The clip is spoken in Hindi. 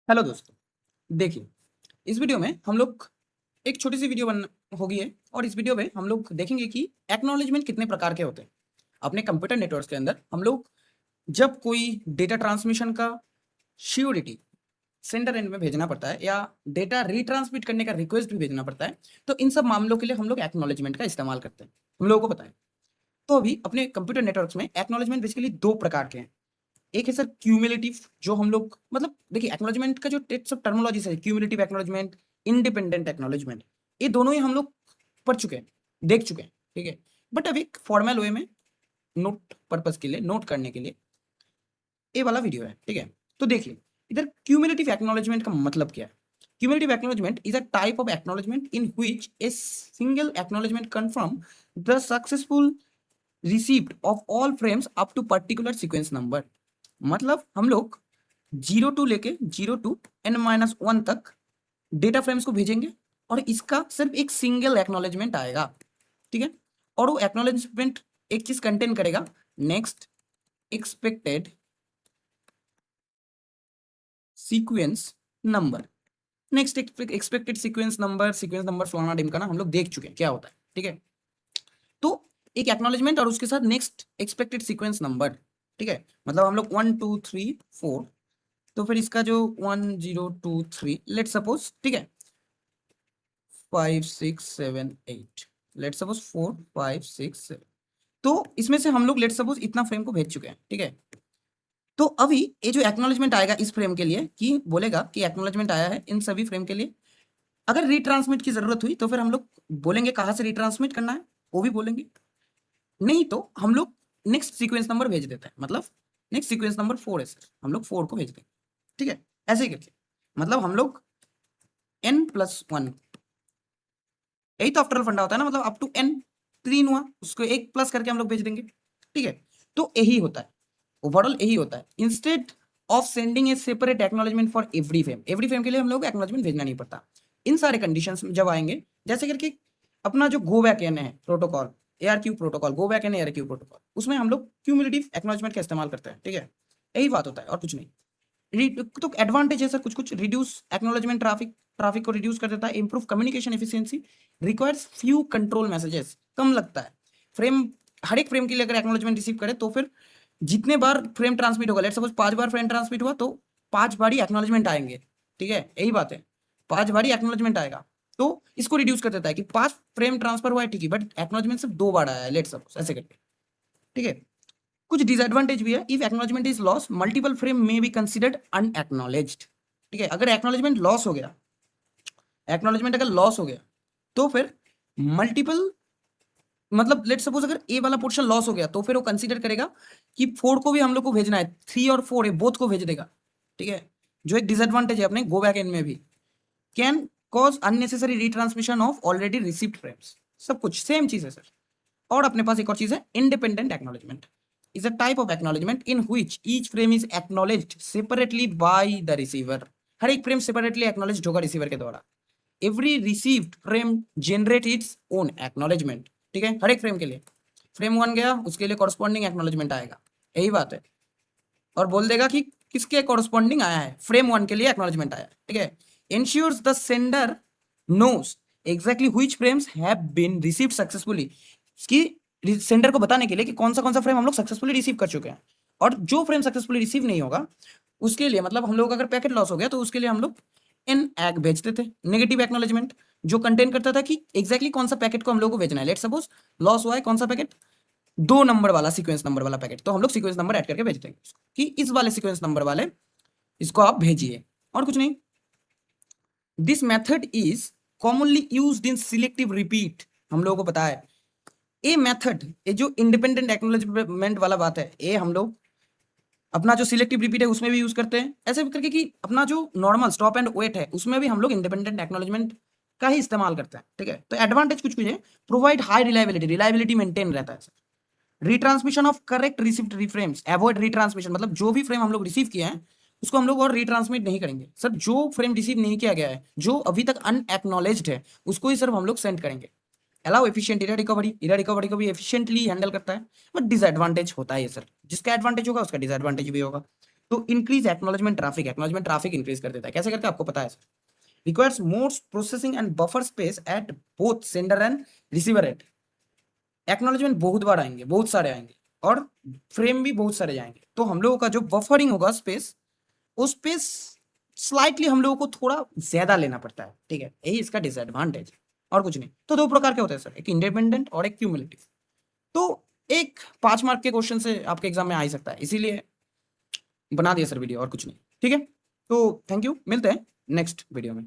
हेलो दोस्तों, देखिए इस वीडियो में हम लोग एक छोटी सी वीडियो बन होगी है और इस वीडियो में हम लोग देखेंगे कि एक्नॉलेजमेंट कितने प्रकार के होते हैं। अपने कंप्यूटर नेटवर्क्स के अंदर हम लोग जब कोई डेटा ट्रांसमिशन का श्योरिटी सेंडर एंड में भेजना पड़ता है या डेटा रिट्रांसमिट करने का रिक्वेस्ट भी भेजना पड़ता है, तो इन सब मामलों के लिए हम लोग एक्नॉलेजमेंट का इस्तेमाल करते हैं। हम लोगों को पता है। तो अभी अपने कंप्यूटर नेटवर्क्स में एक्नॉलेजमेंट बेसिकली दो प्रकार के हैं। एक है सर क्यूमुलेटिव, जो हम लोग मतलब देखिए एक्नॉलेजमेंट का जो सब टर्मिनोलॉजी है, क्यूमुलेटिव एक्नॉलेजमेंट, इंडिपेंडेंट एक्नॉलेजमेंट, ये दोनों ही हम लोग पढ़ चुके हैं, देख चुके हैं, ठीक है। बट अभी फॉर्मल वे में नोट पर्पज के लिए, नोट करने के लिए ये वाला वीडियो है, ठीक है। तो देखिए इधर क्यूमुलेटिव एक्नॉलेजमेंट का मतलब क्या है। Cumulative acknowledgement is a type of acknowledgement in which a single acknowledgement confirm the successful received of all frames up to particular sequence number. मतलब हम लोग 0 लेके 0 to n-1 तक डेटा फ्रेम्स को भेजेंगे और इसका सिर्फ एक सिंगल एक्नॉलेजमेंट आएगा, ठीक है। और वो एक्नॉलेजमेंट एक चीज कंटेन करेगा, next expected sequence number. Next expected sequence number फलाना ढिमकाना हम लोग देख चुके हैं क्या होता है, ठीक है। तो एक एक्नॉलेजमेंट और उसके साथ नेक्स्ट एक्सपेक्टेड सीक्वेंस नंबर, ठीक है। मतलब हम लोग 1 2 3 4, तो फिर इसका जो 1 0 2 3 लेट सपोज, ठीक है, 5 6 7 8, लेट सपोज 4 5 6 7। तो इसमें से हम लोग लेट सपोज इतना फ्रेम को भेज चुके हैं, ठीक है। तो अभी ये जो एक्नॉलेजमेंट आएगा इस फ्रेम के लिए, कि बोलेगा कि एक्नॉलेजमेंट आया है इन सभी फ्रेम के लिए। अगर रिट्रांसमिट की जरूरत हुई तो फिर हम लोग बोलेंगे कहाँ से रिट्रांसमिट करना है, वो भी बोलेंगे। नहीं तो हम लोग नेक्स्ट सीक्वेंस नंबर भेज देते हैं, मतलब नेक्स्ट सीक्वेंस नंबर 4 है सर, हम लोग 4 को भेज देंगे, ठीक है। ऐसे ही करके मतलब हम लोग n+1, यही तो आफ्टर फंडा होता है ना, मतलब अप टू n 3 हुआ उसको एक प्लस करके हम लोग भेज देंगे, ठीक है। तो यही होता है, ओवरऑल यही होता है। Instead of sending A separate acknowledgement for every frame के लिए हम लोग एक्नॉलेजमेंट भेजना नहीं पड़ता। इन सारे कंडीशंस जब आएंगे, जैसे करके अपना जो गो बैक एन है protocol, ARQ protocol, go back N ARQ protocol, उसमें हम लोग क्यूमुलेटिव एक्नॉलेजमेंट का इस्तेमाल करते हैं, ठीक है। यही बात होता है और कुछ नहीं। तो एडवांटेज है सर कुछ कुछ, रिड्यूस एक्नॉलेजमेंट ट्रैफिक को रिड्यूस कर देता है, improve communication efficiency, requires few control messages, कम लगता है फ्रेम। हर एक फ्रेम के लिए अगर एक्नॉलेजमेंट रिसीव करे तो फिर जितने बार फ्रेम ट्रांसमिट होगा, लेट सपोज 5 बार फ्रेम ट्रांसमिट हुआ तो 5 बार ही एक्नॉलेजमेंट आएंगे, ठीक है। यही बात है, 5 बार ही एक्नॉलेजमेंट आएगा। तो इसको रिड्यूस कर देता है कि 5 फ्रेम ट्रांसफर हुआ है, ठीक है, बट एक्नॉलेजमेंट सिर्फ 2 बार आया है, लेट सपोज ऐसे करके, ठीक है। कुछ डिसएडवांटेज भी है। If acknowledgement is lost, multiple frame may be considered unacknowledged, ठीक है। अगर एक्नॉलेजमेंट लॉस हो गया, एक्नॉलेजमेंट अगर लॉस हो गया तो फिर मल्टीपल, मतलब लेट सपोज अगर ए वाला पोर्शन लॉस हो गया तो फिर वो कंसीडर करेगा कि 4 को भी हम लोग को भेजना है, 3 और 4 है बोथ को भेज देगा, ठीक है। जो एक डिसएडवांटेज है अपने गो बैक एंड में भी, can cause unnecessary retransmission of already received frames. सब कुछ सेम चीज है सर। और अपने पास एक और चीज है, independent acknowledgement is a type of acknowledgement in which each frame is acknowledged separately by the receiver। हर एक फ्रेम सेपरेटली एक्नॉलेज्ड होगा रिसीवर के द्वारा। Every received frame generate its own acknowledgement, ठीक है। हर एक फ्रेम के लिए, फ्रेम 1 गया उसके लिए कॉरस्पॉन्डिंग एक्नॉलेजमेंट आएगा, यही बात है। और बोल देगा कि किसके कॉरस्पॉन्डिंग आया है, फ्रेम 1 के लिए एक्नॉलेजमेंट आया है, ठीक है। Ensures the sender knows exactly which frames have been received successfully, कि सेंडर को बताने के लिए कि कौन सा फ्रेम हम लोग सक्सेसफुली रिसीव कर चुके हैं। और जो फ्रेम सक्सेसफुली रिसीव नहीं होगा उसके लिए, मतलब हम लोग अगर पैकेट लॉस हो गया तो उसके लिए हम लोग एन एग भेजते थे, नेगेटिव एक्नॉलेजमेंट, जो कंटेन करता था कि एग्जैक्टली कौन सा पैकेट को हम लोग को भेजना है। लेट सपोज लॉस हुआ है कौन सा पैकेट, 2 नंबर वाला सीक्वेंस नंबर वाला पैकेट, तो हम लोग सीक्वेंस नंबर ऐड करके भेज देंगे कि इस वाले सीक्वेंस नंबर वाले इसको आप भेजिए, और कुछ नहीं। This method is commonly used in selective repeat. हम लोगों को पता है ये मेथड, ये जो इंडिपेंडेंट एक्नॉलेजमेंट वाला बात है, ये हम लोग अपना जो सिलेक्टिव रिपीट है उसमें भी यूज करते हैं, ऐसे करके कि अपना जो नॉर्मल स्टॉप एंड वेट है उसमें भी हम लोग इंडिपेंडेंट एक्नॉलेजमेंट का ही इस्तेमाल करते हैं, ठीक है। तो एडवांटेज कुछ कुछ है, प्रोवाइड हाई रिलायबिलिटी मेंटेन रहता है sir. Retransmission of correct received reframes, avoid retransmission, मतलब जो भी फ्रेम हम लोग रिसीव किए हैं उसको हम लोग और रिट्रांसमिट नहीं करेंगे सर। जो फ्रेम रिसीव नहीं किया गया है, जो अभी तक अनएक्नॉलेज्ड है, उसको ही सिर्फ हम लोग सेंड करेंगे। अलाउ एफिशिएंट एरर रिकवरी को भी एफिशिएंटली हैंडल करता है। बट डिसएडवांटेज होता है ये सर, जिसका एडवांटेज होगा उसका डिसएडवांटेज भी होगा। तो इंक्रीज एक्नॉलेजमेंट ट्रैफिक इंक्रीज कर देता है। कैसे करते हैं आपको पता है sir? Requires more processing and buffer space at both sender and receiver and. Acknowledgement बहुत बार आएंगे, बहुत सारे आएंगे, और फ्रेम भी बहुत सारे जाएंगे, तो हम लोगों का जो बफरिंग होगा स्पेस, उस पे स्लाइटली हम लोगों को थोड़ा ज्यादा लेना पड़ता है, ठीक है, यही इसका डिसएडवांटेज, और कुछ नहीं। तो दो प्रकार के होते हैं सर, एक इंडिपेंडेंट और एक क्यूमुलेटिव। तो एक 5 मार्क के क्वेश्चन से आपके एग्जाम में आ ही सकता है, इसीलिए बना दिया सर वीडियो, और कुछ नहीं, ठीक है। तो थैंक यू, मिलते हैं नेक्स्ट वीडियो में।